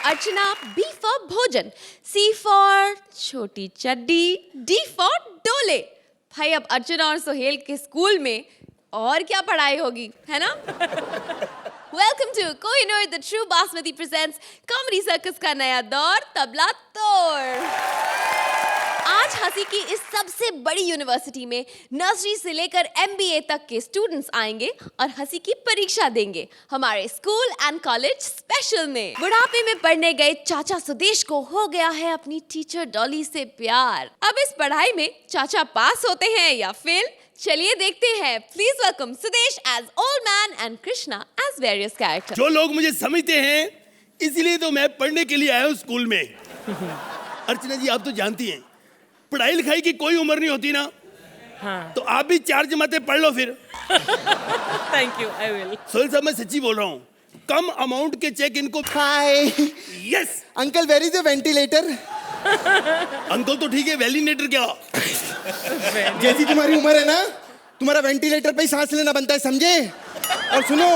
Archana, B for भोजन, C for छोटी चड्डी, D for डोले। भाई अब अर्चना और सोहेल के स्कूल में और क्या पढ़ाई होगी, है ना? Welcome to Kohinoor the True Basmati presents Comedy Circus का नया दौर तबला तोड़। आज हंसी की इस सबसे बड़ी यूनिवर्सिटी में नर्सरी से लेकर MBA तक के स्टूडेंट्स आएंगे और हंसी की परीक्षा देंगे हमारे स्कूल एंड कॉलेज स्पेशल में। बुढ़ापे में पढ़ने गए चाचा सुदेश को हो गया है अपनी टीचर डॉली से प्यार। अब इस पढ़ाई में चाचा पास होते हैं या फेल, चलिए देखते हैं। Please welcome Sudesh as old man and Krishna as various characters. जो लोग मुझे समझते हैं इसलिए तो मैं पढ़ने के लिए आया हूँ स्कूल में। अर्चना जी आप तो जानती हैं पढ़ाई लिखाई की कोई उम्र नहीं होती ना। हाँ। तो आप भी 4 जमातें पढ़ लो फिर। Thank you, I will. Sohail साहब मैं सच्ची बोल रहा हूँ, कम अमाउंट के चेक इनको। Hi yes uncle, where is the ventilator? Uncle तो ठीक है, वेलिनेटर क्या? जैसी तुम्हारी उम्र है ना, तुम्हारा वेंटिलेटर पे ही सांस लेना बनता है, समझे? और सुनो,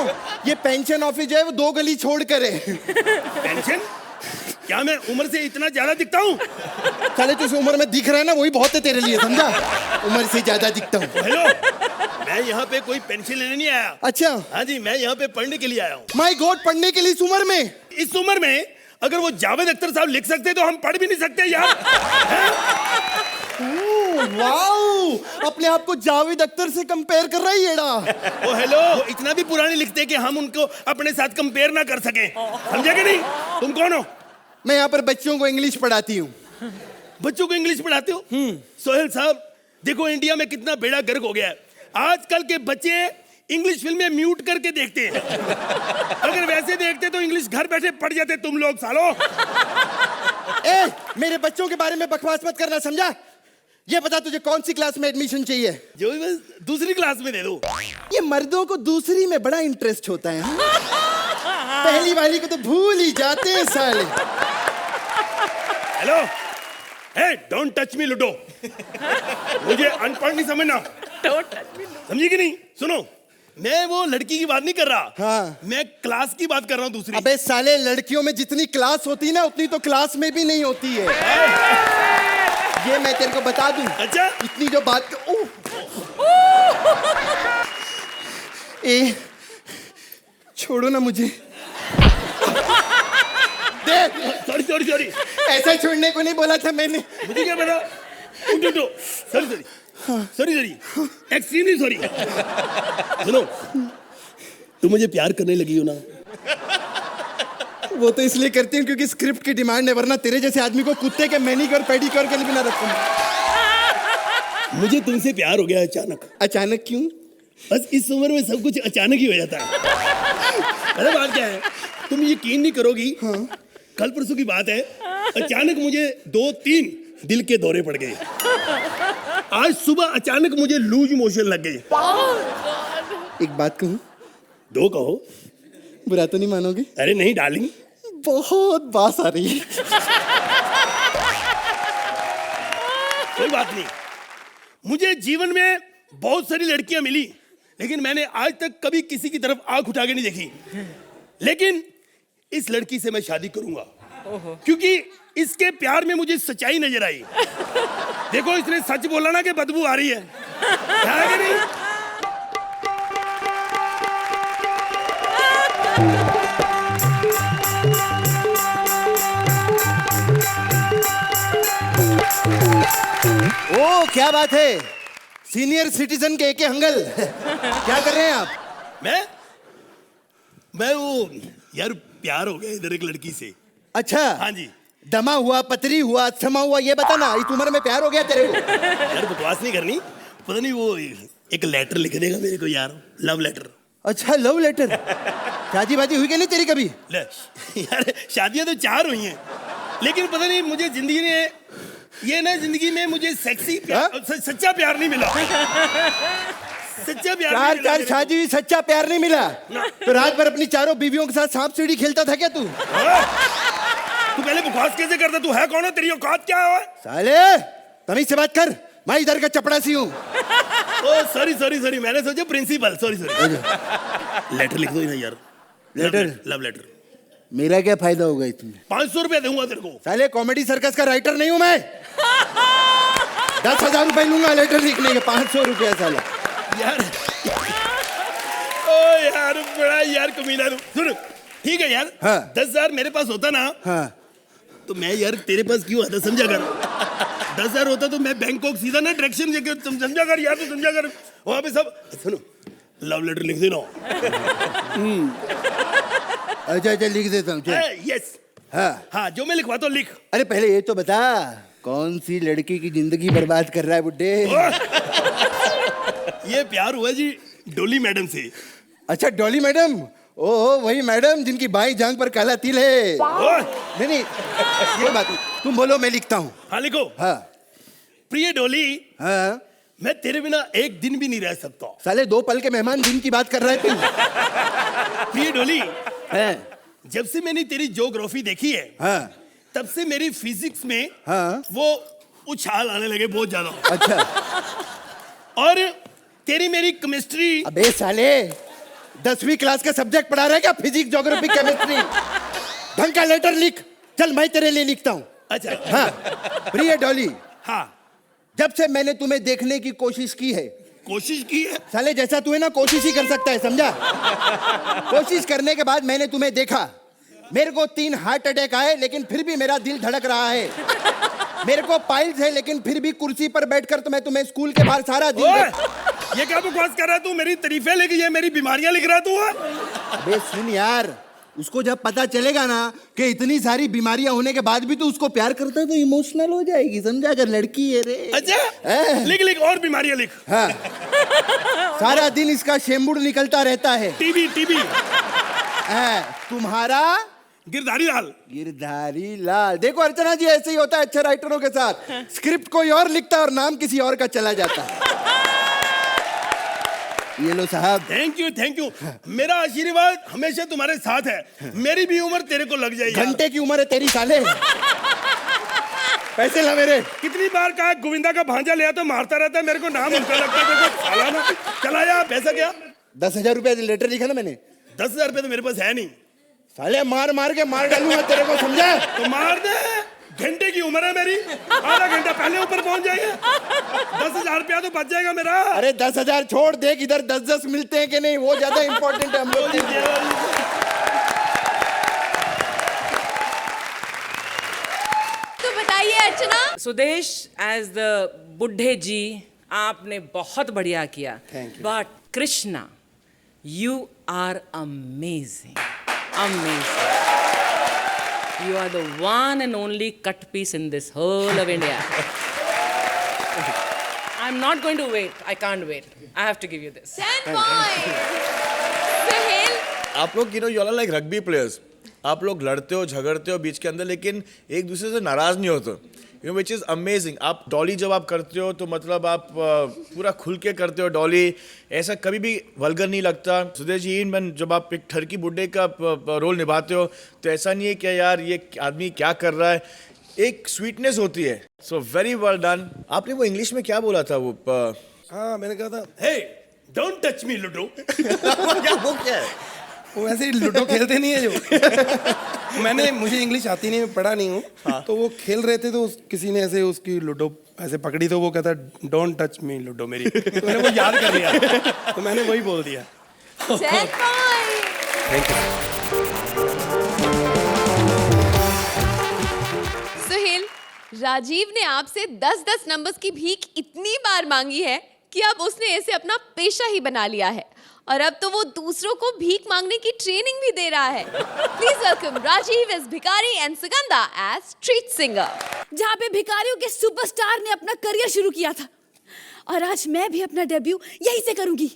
ये पेंशन ऑफिस जो है वो 2 गली छोड़ कर है। पेंशन? क्या मैं उम्र से इतना ज्यादा दिखता हूँ? चले तुझे उम्र में दिख रहा है ना, वही बहुत है तेरे लिए, समझा? उम्र से ज्यादा दिखता हूँ। हेलो, मैं यहाँ पे कोई पेंशन लेने नहीं आया। अच्छा। हाँ जी, मैं यहाँ पे पढ़ने के लिए आया हूँ। माय गॉड, पढ़ने के लिए इस उम्र में? इस उम्र में अगर वो जावेद अख्तर साहब लिख सकते तो हम पढ़ भी नहीं सकते यार। वाओ, अपने आप को जावेद अख्तर से कंपेयर कर रहा है येड़ा। ओ हेलो, वो इतना भी पुराने लिखते कि हम उनको अपने साथ कंपेयर ना कर सके, समझे कि नहीं? तुम कौन हो? मैं यहाँ पर बच्चों को इंग्लिश पढ़ाती हूँ। बच्चों को इंग्लिश पढ़ाते हो? सोहेल साहब देखो इंडिया में कितना बेड़ा गर्क हो गया है। आजकल के बच्चे इंग्लिश फिल्में म्यूट करके देखते हैं। अगर वैसे देखते तो इंग्लिश घर बैठे पढ़ जाते तुम लोग सालो। ए, मेरे बच्चों के बारे में बकवास मत करना, समझा? ये बता तुझे कौन सी क्लास में एडमिशन चाहिए? जो बस दूसरी क्लास में दे दो। ये मर्दों को दूसरी में बड़ा इंटरेस्ट होता है। पहली वाली को तो भूल ही जाते हैं साले। Hello, hey don't touch me Ludo. मुझे अनपढ़ नहीं समझना, समझी कि नहीं? सुनो, मैं वो लड़की की बात नहीं कर रहा। हाँ। मैं क्लास की बात कर रहा हूँ दूसरी। अबे साले, लड़कियों में जितनी क्लास होती है ना उतनी तो क्लास में भी नहीं होती है। ये मैं तेरे को बता दूं। अच्छा? इतनी जो बात ए, छोड़ो ना मुझे। देख, सॉरी सॉरी सॉरी, ऐसा छोड़ने को नहीं बोला था मैंने। मुझे क्या पता? उठो, sorry sorry sorry sorry, extremely sorry. सुनो, तुम मुझे प्यार करने लगी हो ना? वो तो इसलिए करती हूँ क्योंकि स्क्रिप्ट की डिमांड है, वरना तेरे जैसे आदमी को कुत्ते के मैनीक्योर पेडिक्योर के लिए भी ना रखूंगा। मुझे तुमसे प्यार हो गया अचानक। अचानक क्यों? बस इस उम्र में सब कुछ अचानक ही हो जाता है। अरे बात क्या है, तुम यकीन नहीं करोगी। हाँ? कल परसों की बात है, अचानक मुझे 2-3 दिल के दौरे पड़ गए। आज सुबह अचानक मुझे लूज मोशन लग गए। एक बात कहूँ? 2 कहो। बुरा तो नहीं मानोगे? अरे नहीं डार्लिंग, बहुत बास आ रही है। कोई बात नहीं। मुझे जीवन में बहुत सारी लड़कियां मिली, लेकिन मैंने आज तक कभी किसी की तरफ आंख उठा के नहीं देखी। लेकिन इस लड़की से मैं शादी करूंगा क्योंकि इसके प्यार में मुझे सच्चाई नजर आई। देखो, इसने सच बोला ना कि बदबू आ रही है, है कि नहीं? ओ क्या बात है, सीनियर सिटीजन के एके हंगल। क्या कर रहे हैं आप? मैं वो यार प्यार हो गया इधर एक लड़की से। अच्छा। हाँ जी। दमा हुआ, पतरी हुआ, समा हुआ, ये बता ना, इस उम्र में प्यार हो गया तेरे को? यार बकवास नहीं करनी, पता नहीं वो एक लेटर लिख देगा मेरे को यार, लव लेटर। अच्छा, लव लेटर। शादी बाजी हुई क्या नहीं तेरी कभी? ले यार, शादियां तो 4 हुई हैं, लेकिन पता नहीं मुझे जिंदगी ने ये ना, जिंदगी में मुझे सेक्सी प्यार, सच्चा प्यार नहीं मिला। सच्चा प्यार 4 शादी हुई, सच्चा प्यार नहीं मिला? तो रात भर अपनी 4 बीवियों के साथ सांप सीढ़ी खेलता था क्या तू? तू पहले बकवास कैसे करता? तू है कौन है? तेरी औकात क्या है? साले तमीज से बात कर, मैं इधर का चपड़ासी हूँ। ओ सॉरी सॉरी सॉरी, मैंने सोचा प्रिंसिपल। Sorry sorry. लेटर लिख दो ना यार, लेटर? Love letter. मेरा क्या फायदा होगा इसमें? 500 रुपया दूंगा तेरे को। साले कॉमेडी सर्कस का राइटर नहीं हूं मैं। 10,000 रुपए लूंगा लेटर लिखने के, 500 रुपया साला। यार ओ यार बड़ा यार कमीना तू। सुन ठीक है यार, हाँ। 10,000 मेरे पास होता ना हाँ तो मैं यार तेरे पास क्यों आता, समझा कर। 10,000 होता तो मैं बैंकॉक सीधा ना डायरेक्शन लेके, तुम समझा कर यार, तू समझा कर। वहां पे सब सुनो लव लेटर लिख देना। अच्छा अच्छा लिख देता हूँ चल। यस हाँ हाँ जो मैं लिखवाता हूँ लिख। अरे पहले ये तो बता, कौन सी लड़की की जिंदगी बर्बाद कर रहा है बुड्ढे? ये प्यार हुआ जी डोली मैडम से। अच्छा डॉली मैडम, ओहो वही मैडम जिनकी बाई जांग पर काला तिल है। नहीं नहीं ये बात, तुम बोलो मैं लिखता हूँ। हाँ लिखो। हाँ प्रिय डोली, हाँ मैं तेरे बिना एक दिन भी नहीं रह सकता। साले 2 पल के मेहमान दिन की बात कर रहे थे। प्रिय डोली, हाँ जब से मैंने तेरी ज्योग्राफी देखी है हाँ तब से मेरी फिजिक्स में हाँ। वो उछाल आने लगे बहुत ज्यादा। अच्छा और तेरी मेरी केमिस्ट्री। अबे साले 10वीं क्लास का सब्जेक्ट पढ़ा रहा है क्या? Physics geography chemistry. ढंग का लेटर लिख। चल मैं तेरे लिए लिखता हूँ। अच्छा हाँ प्रिय डॉली, हाँ जब से मैंने तुम्हें देखने की कोशिश की है, कोशिश की है। साले जैसा तू है ना कोशिश ही कर सकता है, समझा? कोशिश करने के बाद मैंने तुम्हें देखा, मेरे को 3 हार्ट अटैक आए लेकिन फिर भी मेरा दिल धड़क रहा है। मेरे को पाइल्स है लेकिन फिर भी कुर्सी पर बैठकर तो मैं तुम्हें स्कूल के बाहर सारा दिन ये क्या बकवास कर रहा है तू? मेरी तारीफें लिख, ये मेरी बीमारियां लिख रहा है तू। अबे सुन यार, उसको जब पता चलेगा ना कि इतनी सारी बीमारियां होने के बाद भी तो उसको प्यार करता है तो इमोशनल हो जाएगी, समझा? अगर लड़की है रे। अच्छा लिख लिख और बीमारियां लिख। हाँ सारा दिन इसका शेम्बुड़ निकलता रहता है। TB TB. तुम्हारा गिरधारी लाल। गिरधारी लाल। देखो अर्चना जी ऐसे ही होता है अच्छे राइटरों के साथ, स्क्रिप्ट कोई और लिखता है और नाम किसी और का चला जाता है। ये लो साहब। Thank you. मेरा आशीर्वाद हमेशा तुम्हारे साथ है। मेरी भी उम्र तेरे को लग जाएगी। घंटे की उम्र है तेरी साले। पैसे ला मेरे। कितनी बार कहा गोविंदा का भांजा लिया तो मारता रहता है मेरे को, नाम उनका लगता है। साला ना चला जा। पैसा क्या? 10,000 रुपया लेटर लिखा ना मैंने। 10,000 रुपये तो मेरे पास है नहीं। साले मार मार के मार डालूंगा तेरे को, समझा? तो मार दे। घंटे की उम्र है मेरी, आधा घंटा पहले ऊपर पहुंच जाएगा। 10,000 रुपया तो बच जाएगा मेरा। अरे 10,000 छोड़, देख इधर 10-10 मिलते हैं कि नहीं, वो ज्यादा इंपॉर्टेंट है हम लोग। तो बताइए अर्चना। सुदेश एज द बुढ़े जी, आपने बहुत बढ़िया किया। But Krishna, you are amazing, amazing. You are the one and only cut piece in this whole of India. I'm not going to wait. I can't wait. I have to give you this. 10 points. Sahil, आप लोग you all are like rugby players. आप लोग लड़ते हो झगड़ते हो बीच के अंदर लेकिन एक दूसरे से नाराज नहीं होते, विच इज़ अमेजिंग। आप डॉली जब आप करते हो तो मतलब आप पूरा खुल के करते हो डॉली, ऐसा कभी भी वल्गर नहीं लगता। सुदेश जी मैन जब आप एक ठरकी बुड्ढे का रोल निभाते हो तो ऐसा नहीं है कि यार ये आदमी क्या कर रहा है, एक स्वीटनेस होती है। So very well done. आपने वो इंग्लिश में क्या बोला था वो? हाँ मैंने कहा था हे डोंट टच मी लूडो। वो क्या है? वो वैसे ही लूडो खेलते नहीं है जो। मुझे इंग्लिश आती नहीं, पढ़ा नहीं हूँ। हाँ। तो वो खेल रहे थे तो किसी ने ऐसे उसकी लूडो ऐसे पकड़ी तो वो कहता डोंट टच मी लूडो मेरी। तो मैंने वो याद कर लिया तो मैंने वही बोल दिया। 10 points. सुहेल, राजीव ने आपसे 10-10 नंबर्स की भीख इतनी बार मांगी है कि अब उसने इसे अपना पेशा ही बना लिया है और अब तो वो दूसरों को भीख मांगने की ट्रेनिंग भी दे रहा है। Please welcome Rajeev as bhikhari and Sugandha as street singer. जहाँ पे भिखारियों के सुपरस्टार ने अपना करियर शुरू किया था और आज मैं भी अपना डेब्यू यहीं से करूंगी।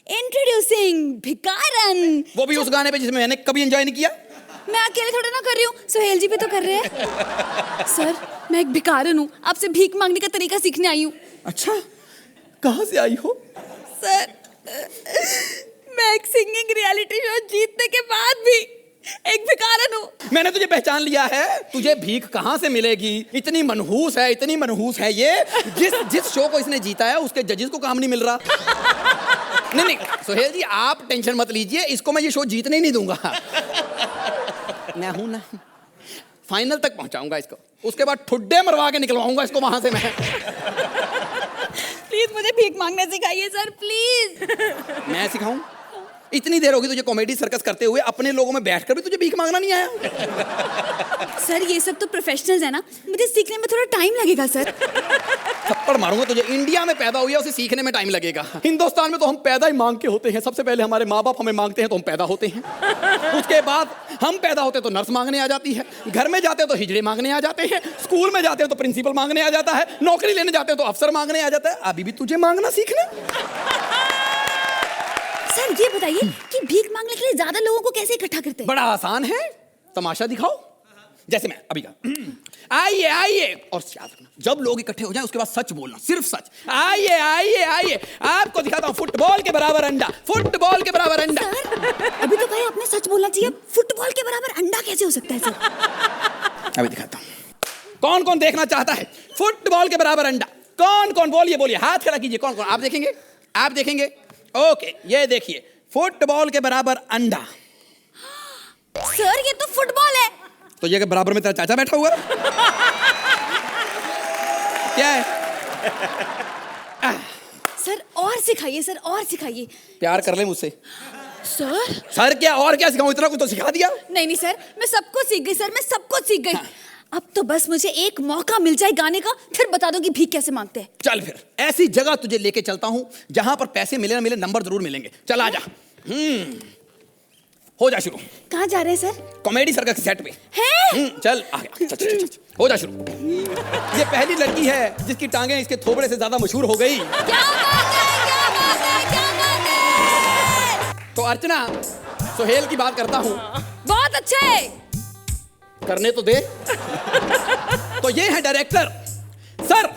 इंट्रोड्यूसिंग भिकारन। वो भी उस गाने पे जिसमें मैंने कभी एंजॉय नहीं किया। मैं अकेले थोड़ा ना कर रही हूँ, सुहेल जी भी तो कर रहे हैं। सर मैं एक भिकारन हूँ, आपसे भीख मांगने का तरीका सीखने आई हूँ। अच्छा, कहाँ से आई हो? सर मैं एक सिंगिंग रियलिटी शो जीतने के बाद भी एक भिखारन हूँ। मैंने तुझे पहचान लिया है। तुझे भीख कहाँ से मिलेगी? इतनी मनहूस है, इतनी मनहूस है ये। जिस शो को इसने जीता है उसके जजेस को काम नहीं मिल रहा। नहीं सुहेल जी आप टेंशन मत लीजिए, इसको मैं ये शो जीतने ही नहीं दूंगा। मैं हूं ना, फाइनल तक पहुंचाऊंगा इसको, उसके बाद ठुड्डे मरवा के निकलवाऊंगा इसको वहां से मैं। प्लीज मुझे भीख मांगना सिखाइए सर, प्लीज। मैं सिखाऊं? इतनी देर होगी तुझे कॉमेडी सर्कस करते हुए, अपने लोगों में बैठकर भी तुझे भीख मांगना नहीं आया? सर ये सब तो प्रोफेशनल्स है ना, मुझे सीखने में थोड़ा टाइम लगेगा सर। थप्पड़ मारूंगा तुझे। इंडिया में पैदा हुई है, उसे सीखने में टाइम लगेगा। हिंदुस्तान में तो हम पैदा ही मांग के होते हैं। सबसे पहले हमारे माँ बाप हमें मांगते हैं तो हम पैदा होते हैं, उसके बाद हम पैदा होते हैं तो नर्स मांगने आ जाती है, घर में जाते हैं तो हिजड़े मांगने आ जाते हैं, स्कूल में जाते हैं तो प्रिंसिपल मांगने आ जाता है, नौकरी लेने जाते हैं तो अफसर मांगने आ जाता है। अभी भी तुझे मांगना सीखना। सर ये बताइए कि भीख मांगने के लिए ज्यादा लोगों को कैसे इकट्ठा करते हैं? बड़ा आसान है, तमाशा दिखाओ। जैसे मैं अभी का आइए आइए, और याद रखना जब लोग इकट्ठे हो जाएं उसके बाद सच बोलना, सिर्फ सच। आइए आइए आइए, आपको दिखाता हूं फुटबॉल के बराबर अंडा, फुटबॉल के बराबर अंडा। सर अभी तो कहे आपने सच बोलना चाहिए, फुटबॉल के बराबर अंडा कैसे हो सकता है सर? अभी दिखाता हूं। कौन कौन देखना चाहता है फुटबॉल के बराबर अंडा? कौन कौन? बोलिए बोलिए, हाथ खड़ा कीजिए। कौन कौन? आप देखेंगे, आप देखेंगे। ओके, ये देखिए फुटबॉल के बराबर अंडा। सर ये तो फुटबॉल है। तो ये बराबर में तेरा चाचा बैठा हुआ क्या है? सर और सिखाइए सर, और सिखाइए। प्यार कर ले मुझसे। सर सर क्या और क्या सिखाऊं? इतना कुछ तो सिखा दिया। नहीं नहीं सर, मैं सब कुछ सीख गई सर, मैं सब कुछ सीख गई। अब तो बस मुझे एक मौका मिल जाए गाने का, फिर बता दो कि भीख कैसे मांगते हैं। चल फिर ऐसी जगह तुझे लेके चलता हूं जहां पर पैसे मिले ना मिले नंबर जरूर मिलेंगे। चल आजा। हो जा शुरू। कहाँ जा रहे हैं सर? कॉमेडी सर्कस के सेट पे हैं? चल आ गया। चल, चल, चल, चल, हो जा शुरू। ये पहली लड़की है जिसकी टांगें इसके थोबड़े से ज्यादा मशहूर हो गई। क्या बात है, क्या बात है, क्या बात है? तो अर्चना, सोहेल की बात करता हूं। बहुत अच्छा है। करने तो दे। तो ये है डायरेक्टर। सर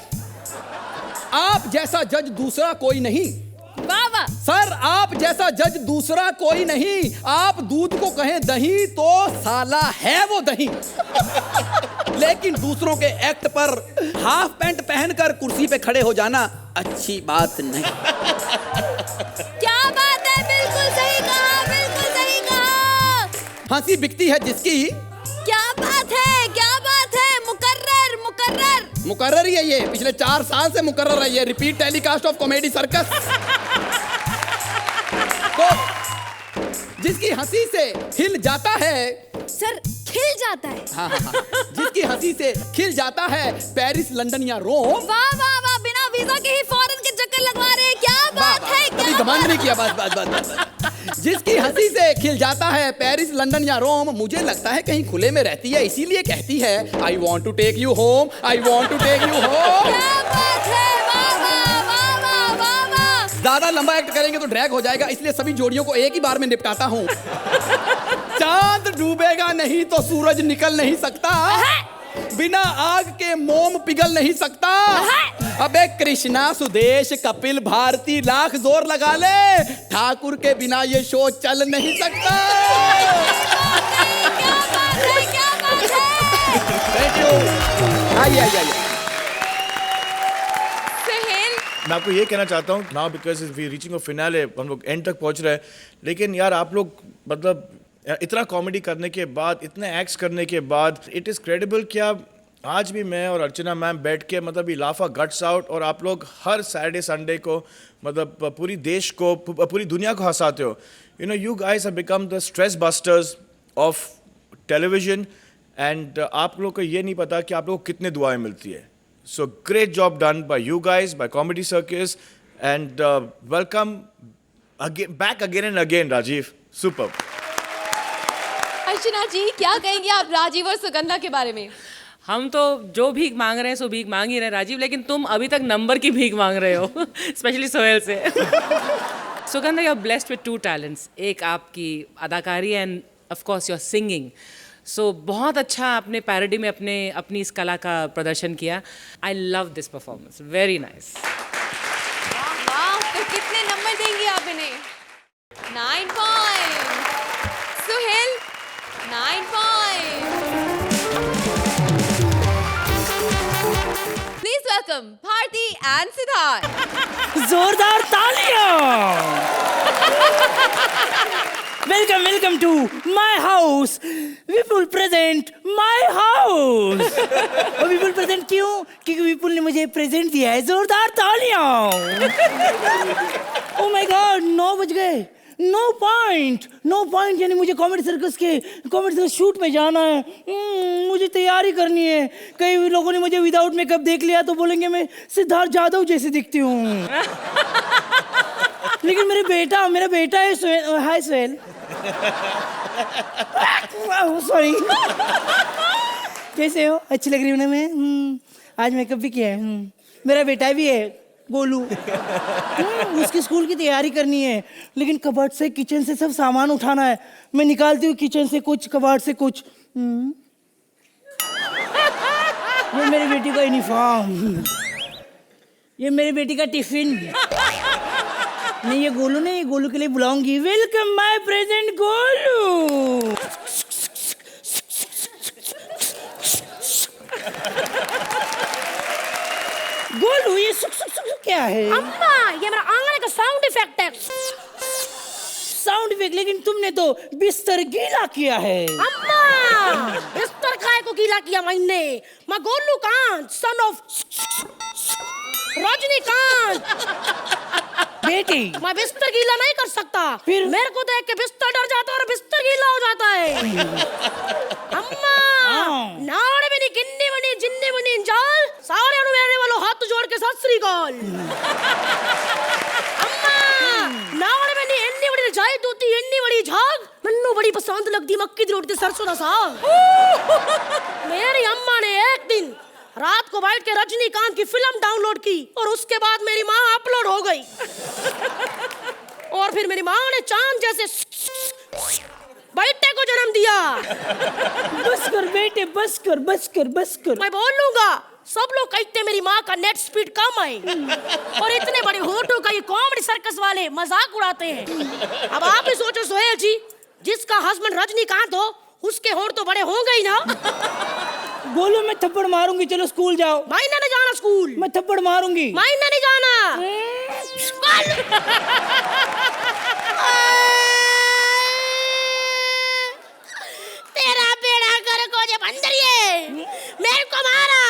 आप जैसा जज दूसरा कोई नहीं। वाह वाह। सर आप जैसा जज दूसरा कोई नहीं। आप दूध को कहें दही तो साला है वो दही। लेकिन दूसरों के एक्ट पर हाफ पैंट पहनकर कुर्सी पे खड़े हो जाना अच्छी बात नहीं। क्या बात है, बिल्कुल सही कहा, बिल्कुल सही कहा। हंसी बिकती है जिसकी। क्या बात है, क्या बात है। मुकर्रर मुकर्रर मुकर्रर ही है ये, पिछले 4 साल से मुकर्रर है ये। Repeat telecast of comedy circus. तो जिसकी हंसी से हिल जाता है। सर खिल जाता है। हाँ हाँ हाँ, जिसकी हंसी से खिल जाता है पेरिस, लंदन या रोम। वाह वाह वाह, बिना वीजा के ही फॉरेन के चक्कर लगवा रहे हैं। क्या बात है, कभी क्या घमंड नहीं किया। बस बस बस बस। जिसकी हंसी से खिल जाता है पेरिस, लंदन या रोम, मुझे लगता है कहीं खुले में रहती है, इसीलिए कहती है I want to take you home, I want to take you home. क्या बात है, वाह वाह वाह वाह वाह वाह। ज्यादा लंबा एक्ट करेंगे तो ड्रैग हो जाएगा, इसलिए सभी जोड़ियों को एक ही बार में निपटाता हूँ। चांद डूबेगा नहीं तो सूरज निकल नहीं सकता, बिना आग के मोम पिघल नहीं सकता। अबे कृष्णा, सुदेश, कपिल, भारती लाख जोर लगा ले, ठाकुर के बिना ये शो चल नहीं सकता। क्या बात है, क्या बात है। Thank you. आइए आइए आइए। सोहेल, मैं आपको ये कहना चाहता हूँ now because we reaching a finale, हम लोग एंड तक पहुँच रहे हैं, लेकिन यार आप लोग मतलब इतना कॉमेडी करने के बाद, इतने एक्ट्स करने के बाद, इट इज़ क्रेडिबल कि आप आज भी मैं और अर्चना मैम बैठ के मतलब लाफा गट्स आउट, और आप लोग हर सैटरडे संडे को मतलब पूरी देश को, पूरी दुनिया को हंसाते हो। You know you guys have become the stress busters of television, and आप लोग को ये नहीं पता कि आप लोग को कितने दुआएं मिलती है। So great job done by you guys, by comedy circus, and welcome back again and again Rajiv, super. Archana ji क्या कहेंगे आप राजीव और सुगंधा के बारे में? हम तो जो भीख मांग रहे हैं सो भीख मांग ही रहे हैं राजीव, लेकिन तुम अभी तक नंबर की भीख मांग रहे हो, स्पेशली सोहेल से। Sugandha, you are blessed with 2 talents, एक आपकी अदाकारी and of course your singing. So बहुत अच्छा आपने पैरोडी में अपनी इस कला का प्रदर्शन किया। I love this performance, very nice. वाह, तो कितने नंबर देंगे आप इन्हें? 9 point. Sohail 9 point. Please welcome Bharti and Siddharth. जोरदार तालियां। Welcome welcome Welcome to my house. Vipul present my house. और विपुल प्रेजेंट क्यों? क्योंकि विपुल ने मुझे प्रेजेंट दिया है. जोरदार तालियां. Oh my God, 9 बज गए. नो पॉइंट यानी मुझे कॉमेडी सर्कस शूट में जाना है. मुझे तैयारी करनी है. कई लोगों ने मुझे विदाउट मेकअप देख लिया तो बोलेंगे मैं सिद्धार्थ जादव जैसी दिखती हूँ. लेकिन मेरा बेटा है हाय सोहेल. सॉरी. कैसे हो? अच्छी लग रही हूँ ना मैं? आज मेकअप भी किया है. मेरा बेटा भी है गोलू. उसकी स्कूल की तैयारी करनी है. लेकिन कबर्ड से किचन से सब सामान उठाना है. मैं निकालती हूँ किचन से कुछ, कबर्ड से कुछ. ये मेरी बेटी का यूनिफॉर्म. ये मेरी बेटी का टिफिन. नहीं ये गोलू नहीं, गोलू के लिए बुलाऊंगी. Welcome my present Golu. Golu ये सुक सुक सुक क्या है? अम्मा ये मेरा आंगन का साउंड इफेक्ट है. Sound effect? लेकिन तुमने तो बिस्तर गीला किया है. अम्मा बिस्तर काय को गीला किया मैंने? मैं गोलू कांत सन ऑफ रजनीकांत बेटी. मैं बिस्तर गीला नहीं कर सकता. फिर? मेरे को देख के बिस्तर डर जाता है और बिस्तर गीला हो जाता है. अम्मा नाड़े में गिन्नी बनी जिन्नी बनी जाल सारे मेरे वालों हाथ जोड़ के सत श्री अकाल. अम्मा नाड़े में एन्नी बड़ी जाई दूती एन्नी बड़ी झाग मन्नू बड़ी पसंद लगती मक्की दी रोटी सरसों दा साग. मेरी अम्मा ने एक दिन रात को बैठ के रजनीकांत की फिल्म डाउनलोड की और उसके बाद मेरी माँ अपलोड हो गई. और फिर मेरी माँ ने चांद जैसे बेटे को जन्म दिया. बस कर बेटे बस कर. मैं बोलूंगा सब लोग कहते मेरी माँ का नेट स्पीड कम है और इतने बड़े होठों का ये कॉमेडी सर्कस वाले मजाक उड़ाते हैं. अब आप ही सोचो सोहेल जी, जिसका हस्बैंड रजनीकांत हो उसके होठ तो बड़े होंगे ही ना. गोलू मैं थप्पड़ मारूंगी. चलो स्कूल जाओ. मायने नहीं जाना स्कूल. मैं थप्पड़ मारूंगी. मायने नहीं जाना. तेरा बेड़ा कर को जे बंदरिए मेरे को मारा.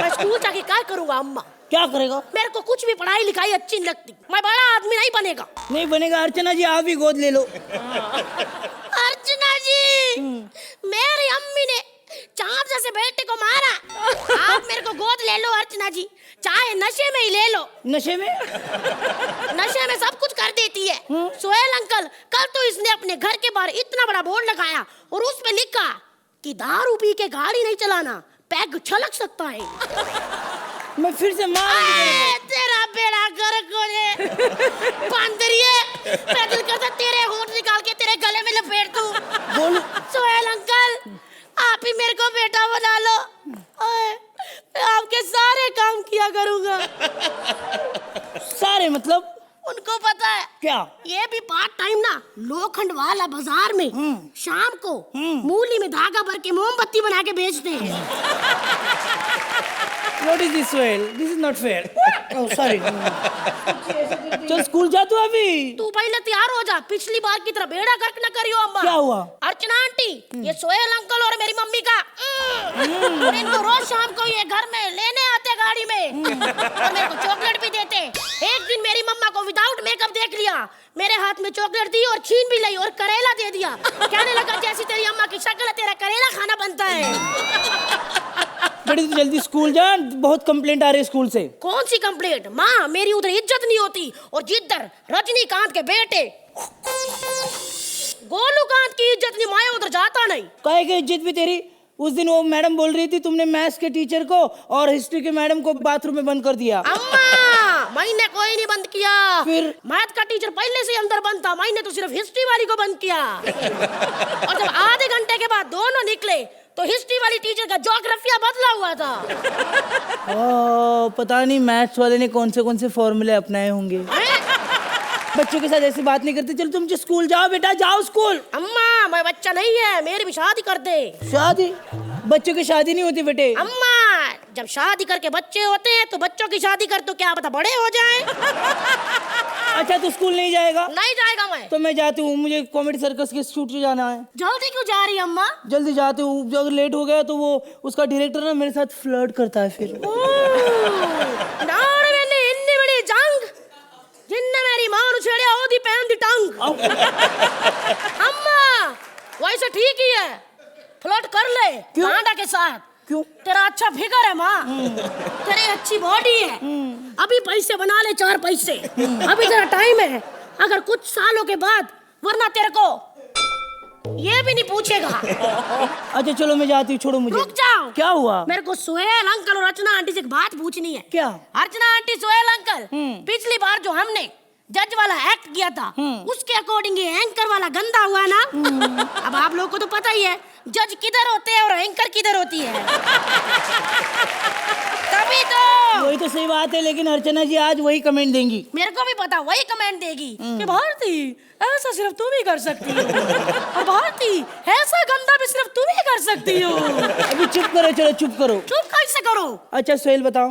मैं स्कूल जाके क्या करूंगा अम्मा? क्या करेगा? मेरे को कुछ भी पढ़ाई लिखाई अच्छी नहीं लगती. मैं बड़ा आदमी नहीं बनेगा. नहीं बनेगा. अर्चना जी आप भी गोद ले लो. अर्चना जी मेरी अम्मी ने चांद जैसे बेटे को मारा. आप मेरे को गोद ले लो अर्चना जी. चाहे नशे में ही ले लो. नशे में? नशे में सब कुछ कर देती है. सोहेल अंकल कल तो इसने अपने घर के बाहर इतना बड़ा बोर्ड लगाया और उस पे लिखा कि दारू पी के गाड़ी नहीं चलाना, पैग छलक सकता है. मैं फिर से मारूंगी. तेरा बेड़ा गर्क हो जाए बंदरिए. मैं दिल करता तेरे होठ निकाल के तेरे गले में लपेट दूं. गोलू. सोहेल अंकल आप ही मेरे को बेटा बना लो. मैं आपके सारे काम किया करूंगा. सारे मतलब? उनको पता है क्या? ये भी पार्ट टाइम ना लोखंड वाला बाजार में शाम को मूली में धागा भर के मोमबत्ती बना के बेचते हैं. What is this, Sohail? This is not fair. Oh, sorry. चल स्कूल जा तू अभी. तू पहले तैयार हो जा. पिछली बार की तरह बेड़ा गर्क न करियो अम्मा. क्या हुआ? अर्चना आंटी ये सोहेल अंकल और मेरी मम्मी का और इनको रोज शाम को ये घर में लेने आते गाड़ी में और मेरे को चॉकलेट भी देते. एक दिन मेरी मम्मा को विदाउट मेकअप देख लिया. मेरे हाथ में चॉकलेट दी और छीन भी ली और करेला दे दिया. कहने लगा जैसी तेरी अम्मा की शक्ल है तेरा करेला खाना बनता है. बेटी तू जल्दी स्कूल जा. बहुत कंप्लेंट आ रही है स्कूल से. कौन सी कंप्लेंट? माँ मेरी उधर इज्जत नहीं होती और जिधर रजनीकांत के बेटे गोलूकांत की इज्जत नहीं, मैं उधर जाता नहीं. काहे की इज्जत भी तेरी? उस दिन वो मैडम बोल रही थी तुमने मैथ्स के टीचर को और हिस्ट्री के मैडम को बाथरूम में बंद कर दिया. अम्मा मैंने कोई नहीं बंद किया. फिर? मैथ का टीचर पहले से अंदर बंद था. मैंने तो सिर्फ हिस्ट्री वाली को बंद किया. और जब आधे घंटे के बाद दोनों निकले तो हिस्ट्री वाली टीचर का ज्योग्राफिया बदला हुआ था. पता नहीं मैथ्स वाले ने कौन से फॉर्मूले अपनाए होंगे. बच्चों के साथ ऐसी बात नहीं करते. चलो तुम स्कूल जाओ बेटा. जाओ स्कूल. अम्मा मैं बच्चा नहीं है. मेरी भी शादी कर दे. शादी? बच्चों की शादी नहीं होती बेटे. अम्मा जब शादी करके बच्चे होते हैं तो बच्चों की शादी कर तो क्या पता बड़े हो जाएं. अच्छा तू स्कूल नहीं जाएगा? नहीं जाएगा मैं। तो मैं जाती हूँ, मुझे कॉमेडी सर्कस के शूट पे जाना है। जल्दी क्यों जा रही है अम्मा? जल्दी जाती हूँ, जो अगर लेट हो गया तो वो उसका डायरेक्टर ना मेरे साथ फ्लर्ट करता है फिर। नाड़ मैंने इतनी बड़ी जंग जिन्ने मेरी मां नु छेड़िया ओदी पैन दी टंग। अम्मा वैसे ठीक ही है, फ्लर्ट कर ले गांडा के साथ। क्यों? तेरा अच्छा फिगर है माँ, तेरी अच्छी बॉडी है, अभी पैसे बना ले 4 पैसे, अभी तेरा टाइम है, अगर कुछ सालों के बाद, वरना तेरे को ये भी नहीं पूछेगा। अच्छा चलो मैं जाती हूँ, छोड़ो मुझे। रुक जाओ। क्या हुआ? मेरे को सोहेल अंकल और अर्चना आंटी से एक बात पूछनी है। क्या? अर्चना आंटी, सोहेल अंकल, पिछली बार जो हमने जज वाला एक्ट किया था उसके अकॉर्डिंग ये एंकर वाला गंदा हुआ ना। अब आप लोग को तो पता ही है जज किधर होते हैं और एंकर किधर होती है। तभी तो वही तो सही बात है, लेकिन अर्चना जी आज वही कमेंट देंगी। मेरे को भी पता, वही कमेंट देगी कि भारती ऐसा सिर्फ तुम ही कर सकती हो, और भारती ऐसा गंदा भी सिर्फ तुम ही कर सकती हो। अभी चुप करो, चलो चुप करो। चुप कैसे करो? अच्छा सोहेल बताओ।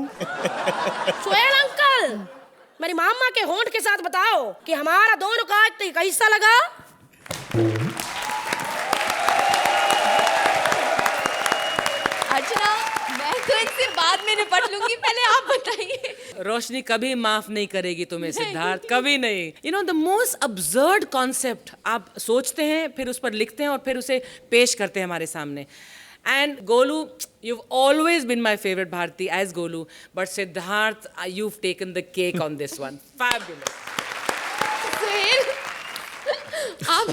सोहेल अंकल, मेरी मामा के होंठ के साथ बताओ कि हमारा दोनों का एक्ट कैसा लगा? अर्चना, मैं तो इनसे बाद में निपट लूंगी, पहले आप बताइए। रोशनी कभी माफ नहीं करेगी तुम्हें सिद्धार्थ, कभी नहीं। You know the most absurd concept आप सोचते हैं, फिर उस पर लिखते हैं और फिर उसे पेश करते हैं हमारे सामने। And Golu, you've always been my favorite, Bharti, as Golu. But Siddharth, you've taken the cake on this one. Fabulous. Suhail, आप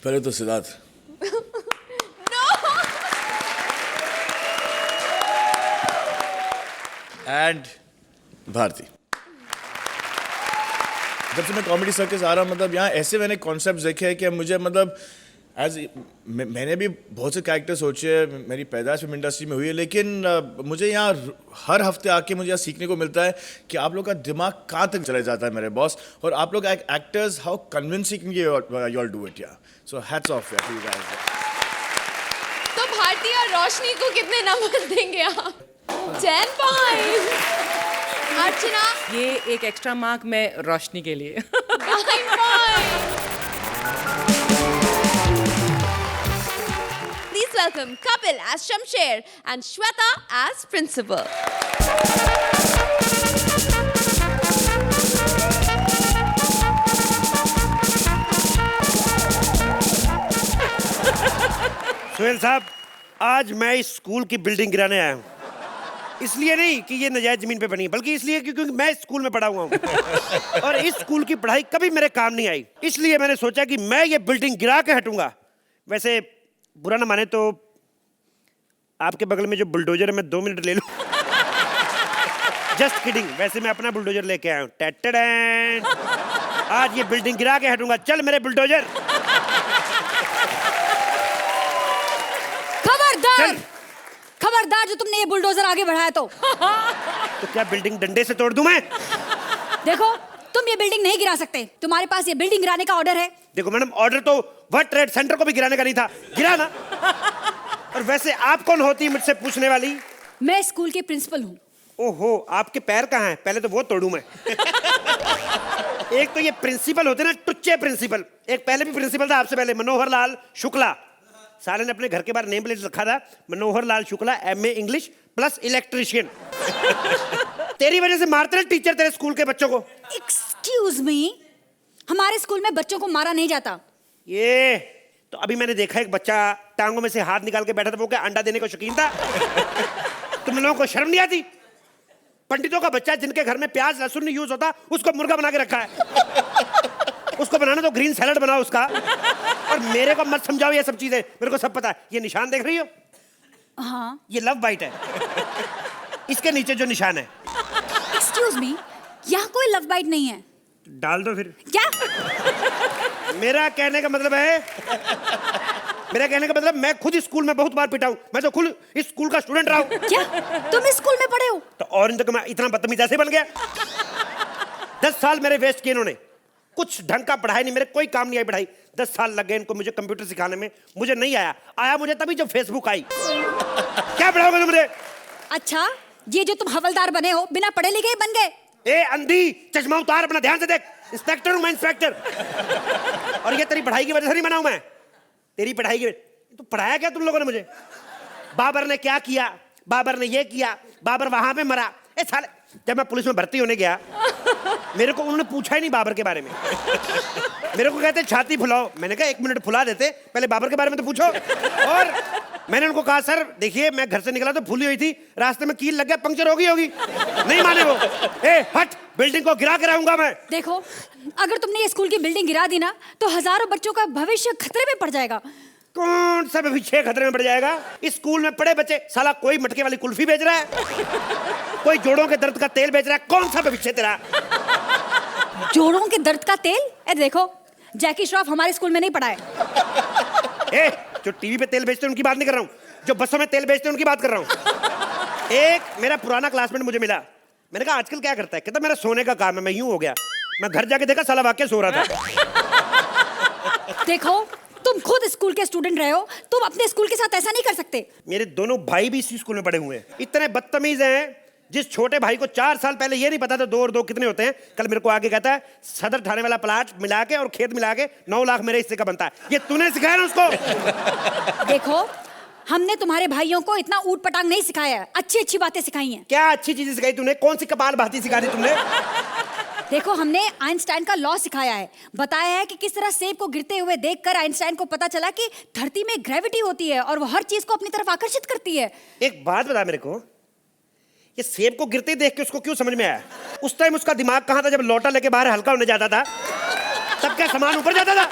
पहले तो सिद्धार्थ, एंड भारती, जब से मैं कॉमेडी सर्कस आ रहा हूँ, मतलब यहाँ ऐसे मैंने कॉन्सेप्ट देखे हैं कि मुझे मतलब मैंने भी बहुत से कैरेक्टर सोचे हैं, मेरी पैदाइश फिल्म इंडस्ट्री में हुई है, लेकिन मुझे यहाँ हर हफ्ते आके मुझे यहाँ सीखने को मिलता है कि आप लोग का दिमाग कहाँ तक चले जाता है मेरे बॉस, और आप लोग actors how convincing you all do it. Yeah so hats off to you guys. तो भारती और रोशनी को कितने नंबर देंगे आप? 10 पॉइंट। अर्चना, ये एक एक्स्ट्रा मार्क मैं रोशनी के लिए। 9 point. Please welcome Kapil as Shamsher and Shweta as Principal. Sohail साहब, आज मैं इस स्कूल की बिल्डिंग गिराने आया हूँ। इसलिए नहीं कि ये नजायज जमीन पे बनी, बल्कि इसलिए क्योंकि मैं इस स्कूल में पढ़ा हुआ हूँ और इस स्कूल की पढ़ाई कभी मेरे काम नहीं आई। इसलिए मैंने सोचा कि मैं ये बिल्डिंग गिरा के हटूंगा। वैसे बुरा ना माने तो आपके बगल में जो बुलडोजर है मैं 2 मिनट ले लूं। जस्ट किडिंग, वैसे मैं अपना बुलडोजर लेके आया हूँ। टैटडैन! आज ये बिल्डिंग गिरा के हटूंगा। चल मेरे बुलडोजर। खबरदार, खबरदार, जो तुमने ये बुलडोजर आगे बढ़ाया तो क्या बिल्डिंग डंडे से तोड़ दूं मैं? देखो, तुम ये बिल्डिंग नहीं गिरा सकते, तुम्हारे पास ये बिल्डिंग गिराने का ऑर्डर है। देखो मैडम, ऑर्डर तो वर्ल्ड ट्रेड सेंटर को भी गिराने का नहीं था, गिरा ना। और वैसे आप कौन होती है मुझसे पूछने वाली? मैं स्कूल के प्रिंसिपल हूँ। ओहो, आपके पैर कहाँ हैं? पहले तो वो तोड़ूं मैं। एक तो ये प्रिंसिपल होते ना, टुच्चे प्रिंसिपल। एक पहले भी प्रिंसिपल था आपसे पहले, मनोहर लाल शुक्ला। साले ने अपने घर के बाहर नेम प्लेट रखा था, Manohar Lal Shukla MA English plus electrician. तेरी वजह से मारते हैं टीचर तेरे स्कूल के बच्चों को। एक्सक्यूज मी, हमारे स्कूल में बच्चों को मारा नहीं जाता। ये तो अभी मैंने देखा एक बच्चा टांगों में से हाथ निकाल के बैठा था, वो क्या अंडा देने को शौकीन था? तुम लोगों को शर्म नहीं आती? पंडितों का बच्चा जिनके घर में प्याज लहसुन नहीं यूज होता, उसको मुर्गा बना के रखा है। उसको बनाना तो ग्रीन सैलड बनाओ उसका। और मेरे को मत समझाओ ये सब चीजें, मेरे को सब पता है। ये निशान देख रही हो? हाँ। ये लव बाइट है। इसके नीचे जो निशान है। एक्सक्यूज मी, यहाँ कोई लव बाइट नहीं है। डाल दो फिर। क्या? मेरा कहने का मतलब मैं खुद इस स्कूल में बहुत बार पिटा हूं। मैं तो खुद इस स्कूल का स्टूडेंट रहा हूं। क्या तुम इस स्कूल में पढ़े हो? तो और तक मैं इतना बदतमीज ऐसे बन गया? 10 साल मेरे वेस्ट किए इन्होंने, कुछ ढंग का पढ़ाई नहीं, मेरे कोई काम नहीं आई पढ़ाई। 10 साल लग गए इनको मुझे कंप्यूटर सिखाने में, मुझे नहीं आया मुझे तभी जब फेसबुक आई। क्या पढ़ाओगे तुम मुझे? अच्छा, ये जो तुम हवलदार बने हो, बिना पढ़े लिखे ही बन गए? ए अंधी, चश्मा उतार, अपना ध्यान से देख। इंस्पेक्टर हूं मैं, इंस्पेक्टर। और ये तेरी पढ़ाई की वजह से नहीं बना हूं मैं, तेरी पढ़ाई की। तो पढ़ाया क्या तुम लोगों ने मुझे? बाबर ने क्या किया, बाबर ने ये किया, बाबर वहां पे मरा। ए साले, जब मैं पुलिस में भर्ती होने गया मेरे को उन्होंने पूछा ही नहीं बाबर के बारे में। मेरे को कहते छाती फुलाओ, मैंने कहा 1 मिनट फुला देते, पहले बाबर के बारे में तो पूछो। और मैंने उनको कहा सर देखिए मैं घर से निकला तो फूली हुई थी, रास्ते में कील लग गया, पंक्चर हो गई होगी। नहीं माने वो। ए हट, बिल्डिंग को गिरा के रहूंगा मैं। देखो, अगर तुमने ये स्कूल की बिल्डिंग गिरा दी ना तो हजारों बच्चों का भविष्य खतरे में पड़ जाएगा। कौन सा भविष्य खतरे में पड़ जाएगा? इस स्कूल में पढ़े बच्चे, साला कोई मटके वाली कुल्फी बेच रहा है, कोई जोड़ों के दर्द का तेल बेच रहा है। कौन सा भविष्य तेरा? जोड़ों के दर्द का तेल? ए देखो, जैकी श्रॉफ हमारे स्कूल में नहीं पढ़ा है। ए, जो टीवी पे तेल बेचते हैं उनकी बात नहीं कर रहा हूँ, जो बसों में तेल बेचते हैं उनकी बात कर रहा हूँ। एक मेरा पुराना क्लासमेट मुझे मिला, मैंने कहा आजकल क्या करता है? कहता मेरा सोने का काम है। मैं यूं हो गया, मैं घर जाके देखा साला वाकई सो रहा था। देखो, तुम खुद स्कूल के स्टूडेंट रहे हो, तुम अपने स्कूल के साथ ऐसा नहीं कर सकते। मेरे दोनों भाई भी इसी स्कूल में पढ़े हुए हैं। इतने बदतमीज हैं, जिस छोटे भाई को 4 साल पहले ये नहीं पता था 2 और 2 कितने होते हैं, कल मेरे को आगे कहता है सदर थाने वाला प्लाट मिला के और खेत मिला के 9 लाख मेरे हिस्से का बनता है। ये तूने सिखाया ना उसको? देखो, हमने तुम्हारे भाइयों को इतना ऊट पटांग नहीं सिखाया है, अच्छी अच्छी बातें सिखाई हैं। क्या अच्छी चीजें सिखाई तूने? कौन सी कपाल भाती सिखा दी तुमने? देखो, हमने आइंस्टाइन का लॉ सिखाया है, बताया है कि किस तरह सेब को गिरते हुए देखकर आइंस्टाइन को पता चला कि धरती में ग्रेविटी होती है और वो हर चीज को अपनी तरफ आकर्षित करती है। एक बात बता मेरे को, ये सेब को गिरते देख के उसको क्यों समझ में आया? उस टाइम उसका दिमाग कहाँ था जब लोटा लेके बाहर हल्का होने जाता था? तब क्या सामान ऊपर जाता था?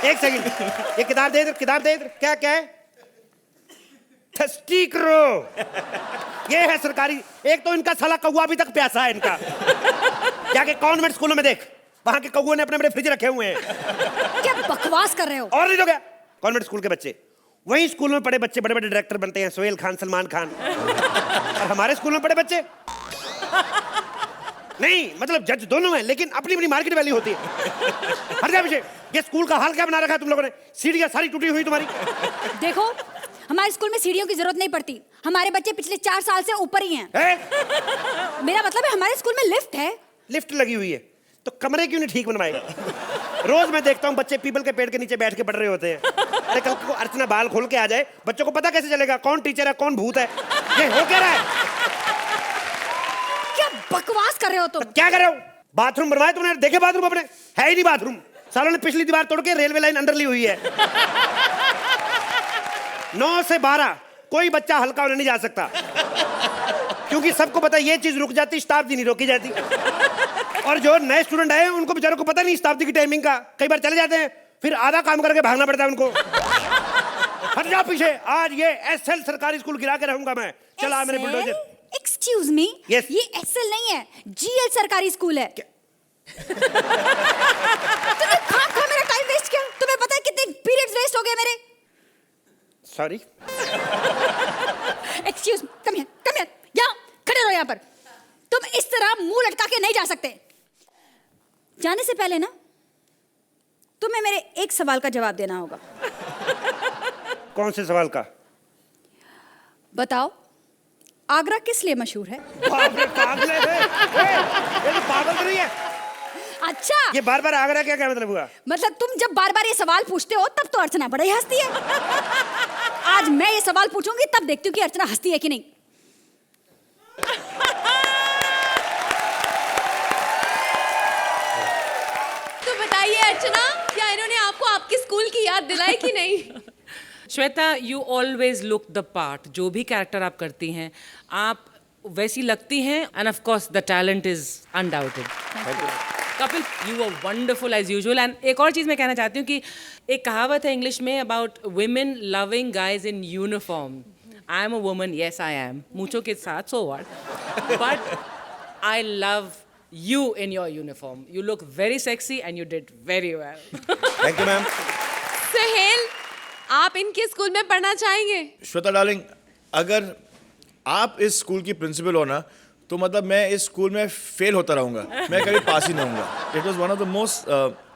एक सेकंड, ये किताब दे इधर, किताब दे इधर। क्या क्या है? थस्टी करो। ये है सरकारी। एक तो इनका साला कौवा अभी तक प्यासा है इनका। जाके कॉन्वेंट स्कूलों में देख, वहां के कौवे ने अपने अपने फ्रिज रखे हुए हैं। क्या बकवास कर रहे हो? और नहीं तो क्या, कॉन्वेंट स्कूल के बच्चे, वहीं स्कूल में पढ़े बच्चे बड़े बड़े डायरेक्टर बनते हैं, सोहेल खान, सलमान खान। और हमारे स्कूल में पढ़े बच्चे नहीं, मतलब जज दोनों हैं, लेकिन अपनी अपनी मार्केट वैल्यू होती है। हर जा पीछे। ये स्कूल का हाल क्या बना रखा है तुम लोगों ने? सीढ़ियां सारी टूटी हुई तुम्हारी। देखो, हमारे स्कूल में सीढ़ियों की जरूरत नहीं पड़ती, हमारे बच्चे पिछले 4 साल से ऊपर ही हैं। मेरा मतलब है हमारे स्कूल में लिफ्ट है। लिफ्ट लगी हुई है तो कमरे क्यों नहीं ठीक बनवाए? रोज मैं देखता हूँ बच्चे पीपल के पेड़ के नीचे बैठ के पढ़ रहे होते हैं। अरे कल को अर्चना बाल खोल के आ जाए, बच्चों को पता कैसे चलेगा कौन टीचर है कौन भूत है? ये हो क्या रहा है? क्या बकवास कर रहे हो तुम? तो क्या कर रहे हो? बाथरूम बनवाए तुमने? देखे बाथरूम अपने? है ही नहीं बाथरूम। सालों ने पिछली दीवार तोड़ के रेलवे लाइन अंदर ली हुई है। 9 से 12 कोई बच्चा हल्का होने नहीं जा सकता, क्योंकि सबको पता है ये चीज रुक जाती, शताब्दी नहीं रोकी जाती। और जो नए स्टूडेंट आए उनको बेचारों को पता नहीं शताब्दी की टाइमिंग का, कई बार चले जाते हैं, फिर आधा काम करके भागना पड़ता है उनको। हट जा पीछे। आज ये एसएल सरकारी स्कूल गिरा के रहूंगा मैं। चला मेरे बुलडोजर। Excuse me, Yes. ये एसएल नहीं है, जीएल सरकारी स्कूल है। तुमने खाम खा मेरा टाइम वेस्ट किया। तुम्हें पता है कितने पीरियड्स वेस्ट हो गए मेरे? सॉरी। एक्सक्यूज, कम हियर, यहाँ खड़े रहो यहाँ पर। तुम इस तरह मुंह लटका के नहीं जा सकते। जाने से पहले ना तुम्हें मेरे एक सवाल का जवाब देना होगा। कौन से सवाल का? बताओ, आगरा किस लिए मशहूर है? बाप रे, पागल है। ये तो पागल तो नहीं है। अच्छा, ये बार बार आगरा क्या मतलब हुआ? मतलब तुम जब बार बार ये सवाल पूछते हो तब तो अर्चना बड़ा ही हंसती है। आज मैं ये सवाल पूछूंगी तब देखती हूँ कि अर्चना हंसती है कि नहीं। तो बताइए अर्चना, क्या इन्होंने आपको आपके स्कूल की याद दिलाई कि नहीं? Shweta, you always look the part. जो भी कैरेक्टर आप करती हैं आप वैसी लगती हैं, and of course the talent is undoubted. Kapil, you are wonderful as usual. And एक और चीज़ मैं कहना चाहती हूँ कि एक कहावत है इंग्लिश में about women loving guys in uniform. I am a woman, yes I am, मूंछों के साथ, so what, but I love you in your uniform. You look very sexy and you did very well. Thank you ma'am. Suhail, आप इनके school में पढ़ना चाहेंगे? Shweta darling, अगर आप इस स्कूल की प्रिंसिपल हो ना, तो मतलब मैं इस स्कूल में फेल होता रहूंगा, मैं कभी पास ही नहीं होऊंगा। It was one of the most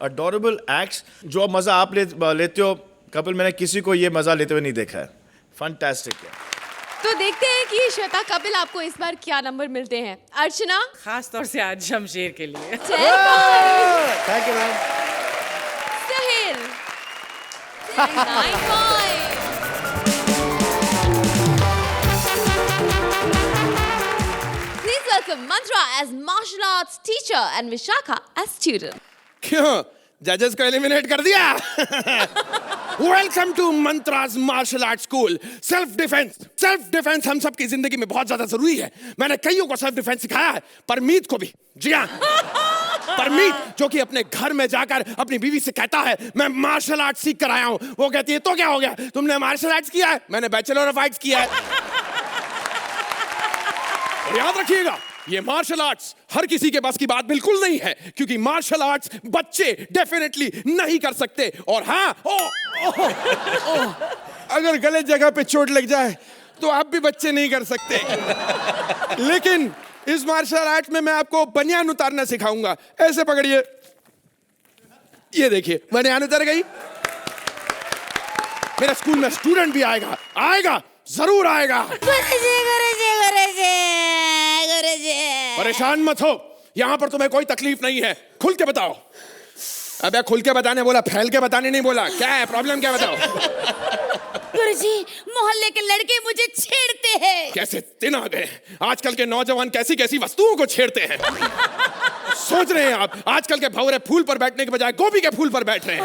adorable acts. जो मज़ा आप लेते हो कपिल, मैंने किसी को ये मज़ा लेते हुए नहीं देखा है। फंटास्टिक है। तो देखते हैं कि श्वेता कपिल आपको इस बार क्या नंबर मिलते हैं। अर्चना, खास तौर से आज शमशेर के लिए। 10 points, thank you ma'am. Sahil 9 points, please welcome Mantra as martial arts teacher and Vishakha as student. क्यों जजेस को एलिमिनेट कर दिया? Welcome to Mantra's martial art school. Self defence हम सब की जिंदगी में बहुत ज्यादा जरूरी है। मैंने कईयों को सेल्फ डिफेंस सिखाया है, परमीत को भी। जी हाँ, परमीत जो कि अपने घर में जाकर अपनी बीवी से कहता है मैं मार्शल आर्ट सीख कर आया हूं। वो कहती है तो क्या हो गया, तुमने मार्शल आर्ट्स किया है? मैंने बैचलर ऑफ आर्ट्स किया है। और याद रखिएगा, ये मार्शल आर्ट्स हर किसी के बस की बात बिल्कुल नहीं है, क्योंकि मार्शल आर्ट्स बच्चे डेफिनेटली नहीं कर सकते। और हाँ, अगर गलत जगह पे चोट लग जाए तो आप भी बच्चे नहीं कर सकते। लेकिन इस मार्शल आर्ट में मैं आपको बनियान उतारना सिखाऊंगा। ऐसे पकड़िए, ये देखिए बनियान उतर गई। मेरे स्कूल में स्टूडेंट भी आएगा, जरूर आएगा। परेशान मत हो, यहां पर तुम्हें कोई तकलीफ नहीं है। खुल के बताओ। अबे खुल के बताने बोला, फैल के बताने नहीं बोला। क्या है प्रॉब्लम, क्या बताओ? गुरुजी, मोहल्ले के लड़के मुझे छेड़ते हैं। कैसे दिन आ गए, आजकल के नौजवान कैसी कैसी वस्तुओं को छेड़ते हैं। सोच रहे हैं आप, आजकल के भंवरे फूल पर बैठने के बजाय गोभी के फूल पर बैठ रहे हैं।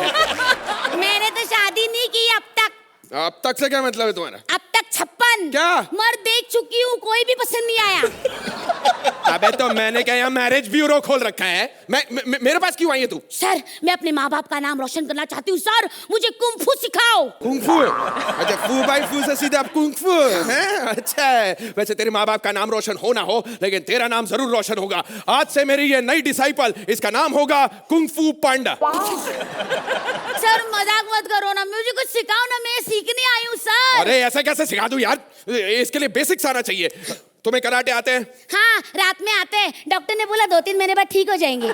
मैंने तो शादी नहीं की अब तक। अब तक से क्या मतलब है तुम्हारा? अब तक 56 क्या? मर्द देख चुकी हूँ, कोई भी पसंद नहीं आया। अबे तो मैंने क्या यहाँ मैरिज ब्यूरो खोल रखा है? मेरे पास क्यों आई है तू? सर, मैं अपने माँ बाप का नाम रोशन करना चाहती हूँ। सर, मुझे कुंग-फू सिखाओ। कुंग-फू? अच्छा, फू बाई फू से सीधे अब कुंग-फू हैं? अच्छा है। वैसे तेरे माँ बाप का नाम रोशन हो ना हो, लेकिन तेरा नाम जरूर रोशन होगा। आज से मेरी ये नई डिसाइपल, इसका नाम होगा कुंग-फू पांडा। सर मजाक मत करो ना, मुझे कुछ सिखाओ ना, मैं सीखने आई हूँ सर। अरे ऐसे कैसे सिखा दूं यार, इसके लिए बेसिक्स आना चाहिए। तुम्हें कराटे आते हैं? हाँ, रात में आते हैं। डॉक्टर ने बोला 2-3 महीने बाद ठीक हो जाएंगे।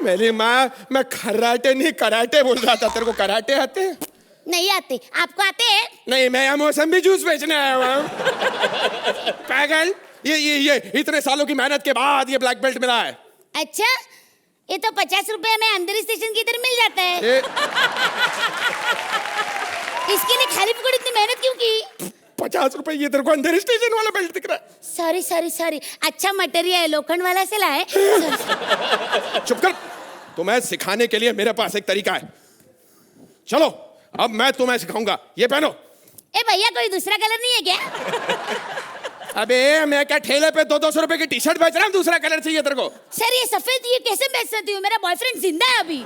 मेरी माँ, मैं खर्राटे नहीं कराटे बोल रहा था। तेरे को कराटे आते हैं? नहीं आते। आपको आते हैं? नहीं, मैं यहाँ मौसमी जूस बेचने आया हूँ। पागल, ये इतने सालों की मेहनत के बाद ये ब्लैक बेल्ट मिला है। अच्छा, ये तो 50 रुपए में अंदर स्टेशन की इधर मिल जाता है। इसके लिए खाली पकड़ इतनी मेहनत क्यों की? 50 रुपए, ये तेरे को अंदर स्टेशन वाला बेल्ट दिख रहा है। सॉरी, अच्छा मटेरियल है, लोखंड वाला से लाए। चुप कर। तुम्हें सिखाने के लिए मेरे पास एक तरीका है। चलो, अब मैं तुम्हें सिखाऊंगा। ये पहनो। ए भैया, कोई दूसरा कलर नहीं है क्या? अबे मैं क्या ठेले पे 200 रुपए की टी शर्ट बेच रहा हूँ? दूसरा कलर चाहिए तेरे को? सर, ये सफेद ये कैसे बेच सकती हूँ? मेरा बॉयफ्रेंड जिंदा है अभी।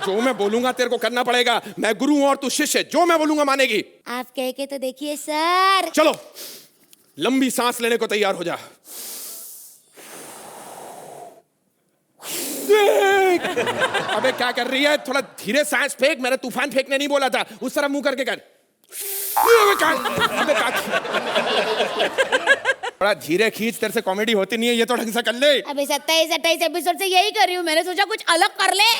जो मैं बोलूंगा तेरे को करना पड़ेगा। मैं गुरु हूं और तू शिष्य, जो मैं बोलूंगा मानेगी। आप कह के तो देखिए सर। चलो, लंबी सांस लेने को तैयार हो जा। अबे क्या कर रही है? थोड़ा धीरे सांस फेंक। मैंने तूफान फेंकने नहीं बोला था, उस तरह मुंह करके कर। बड़ा धीरे खींच, तेरे से कॉमेडी होती नहीं है, ये तो ढंग से कर ले। अबे 27-28 एपिसोड से यही कर रही हूँ। मैंने सोचा कुछ अलग कर ले।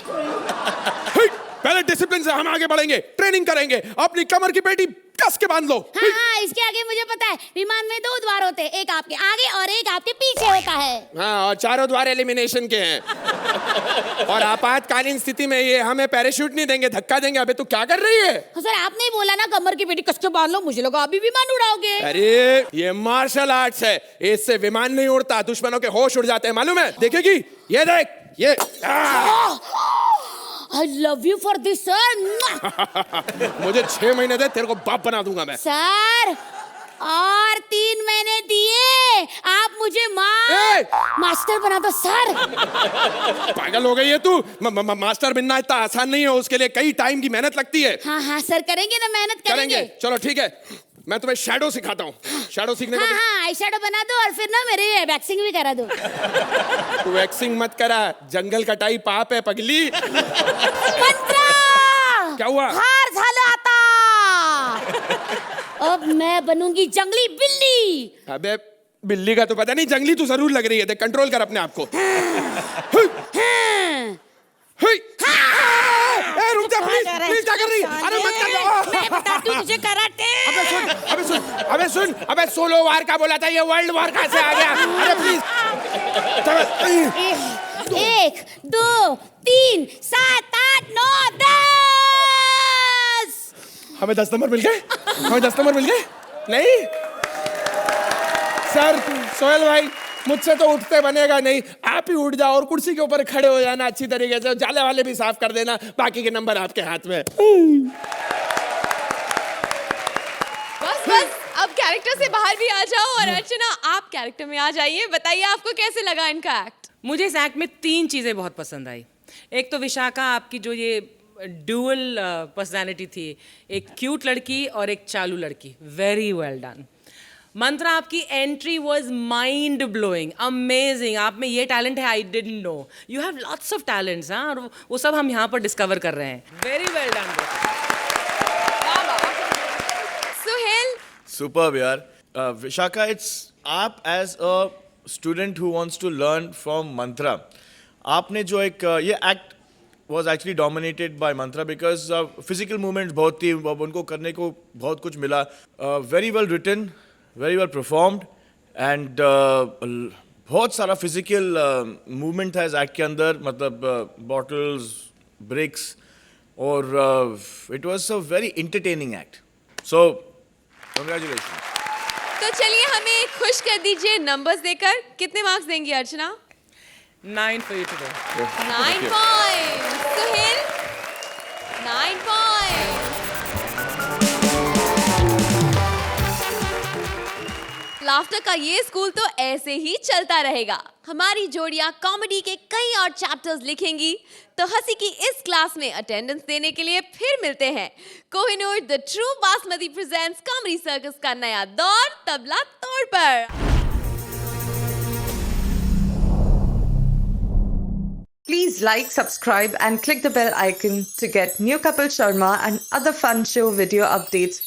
पहले डिसिप्लिन से हम आगे बढ़ेंगे, ट्रेनिंग करेंगे। अपनी कमर की पेटी कस के बांध लो। हाँ, इसके आगे मुझे पता है। विमान में 2 द्वार होते हैं, एक आपके आगे और एक आपके पीछे होता है। हाँ, और चारों द्वार एलिमिनेशन के हैं। और आपातकालीन स्थिति में ये हमें पैराशूट नहीं देंगे, धक्का देंगे। अबे तू क्या कर रही है? सर, आपने ही बोला ना कमर की पेटी कस के बांध लो। मुझे लगा अभी विमान उड़ाओगे। अरे ये मार्शल आर्ट्स है, इससे विमान नहीं उड़ता, दुश्मनों के होश उड़ जाते हैं, मालूम है? देखेगी? ये देख, ये I love you for this, sir. मुझे 6 महीने दे, तेरे को बाप बना दूंगा मैं। सर, और 3 महीने दिए, आप मुझे मास्टर बना दो सर। पागल हो गई है तू? मास्टर बनना इतना आसान नहीं है, उसके लिए कई टाइम की मेहनत लगती है। हाँ सर, करेंगे ना, मेहनत करेंगे। चलो ठीक है, मैं तुम्हें शैडो सिखाता हूँ। शैडो सीखने को हाँ, आई शैडो बना दो और फिर ना मेरी वैक्सिंग भी करा दो। तू वैक्सिंग मत करा, जंगल कटाई पाप है पगली। मंत्रा! क्या हुआ? हार झालं आता। अब मैं बनूंगी जंगली बिल्ली। अबे बिल्ली का तो पता नहीं, जंगली तू जरूर लग रही है। देख, कंट्रोल कर अपने आप को। रुक जा प्लीज क्या कर रही है? अरे मत कर दो। मैं बताती हूँ तुझे कराटे। अबे सुन, अबे सोलो वार का बोला था, ये वर्ल्ड वार कहाँ से आ गया? अरे प्लीज। 1 2 3 7 8 9 10। हमें 10 नंबर मिल गए? हमें 10 नंबर मिल गए? नहीं सर, सोहेल भाई मुझसे तो उठते बनेगा नहीं, आप ही उठ जाओ और कुर्सी के ऊपर खड़े हो जाना अच्छी तरीके से, जाले वाले भी साफ कर देना, बाकी के नंबर आपके हाथ में। बस अब कैरेक्टर से बाहर भी आ जाओ और अर्चना आप कैरेक्टर में आ जाइए। बताइए आपको कैसे लगा इनका एक्ट? मुझे इस एक्ट में 3 चीज़ें बहुत पसंद आई। एक तो विशाखा, आपकी जो ये ड्यूअल पर्सनालिटी थी, एक क्यूट लड़की और एक चालू लड़की, वेरी वेल डन। मंत्रा, आपकी entry was mind blowing, amazing. आप में ये टैलेंट है, I didn't know. You have lots of talents, हाँ, और वो सब हम यहाँ पर डिस्कवर कर रहे हैं। Very well done. Suhail, superb यार। विशाखा, इट्स आप as a student who wants to learn from Mantra, आपने जो एक ये act was actually dominated by Mantra because physical movements बहुत थी, उनको करने को बहुत कुछ मिला। Very well written, very well performed and बहुत सारा physical movement था इस एक्ट के अंदर, मतलब bottles, bricks और it was a very entertaining act. So congratulations. तो चलिए हमें खुश कर दीजिए नंबर्स देकर। कितने मार्क्स देंगी Archana? 9 for you today. 9 points. Suhail 9 points. Laughter का ये स्कूल तो ऐसे ही चलता रहेगा। हमारी जोड़ियां कॉमेडी के कई और चैप्टर्स लिखेंगी, तो हंसी की इस क्लास में अटेंडेंस देने के लिए फिर मिलते हैं। Kohinoor the true basmati presents comedy circus का नया दौर तबला तोड़ पर। Please like, subscribe and click the bell icon to get new Kapil Sharma and other fun show video updates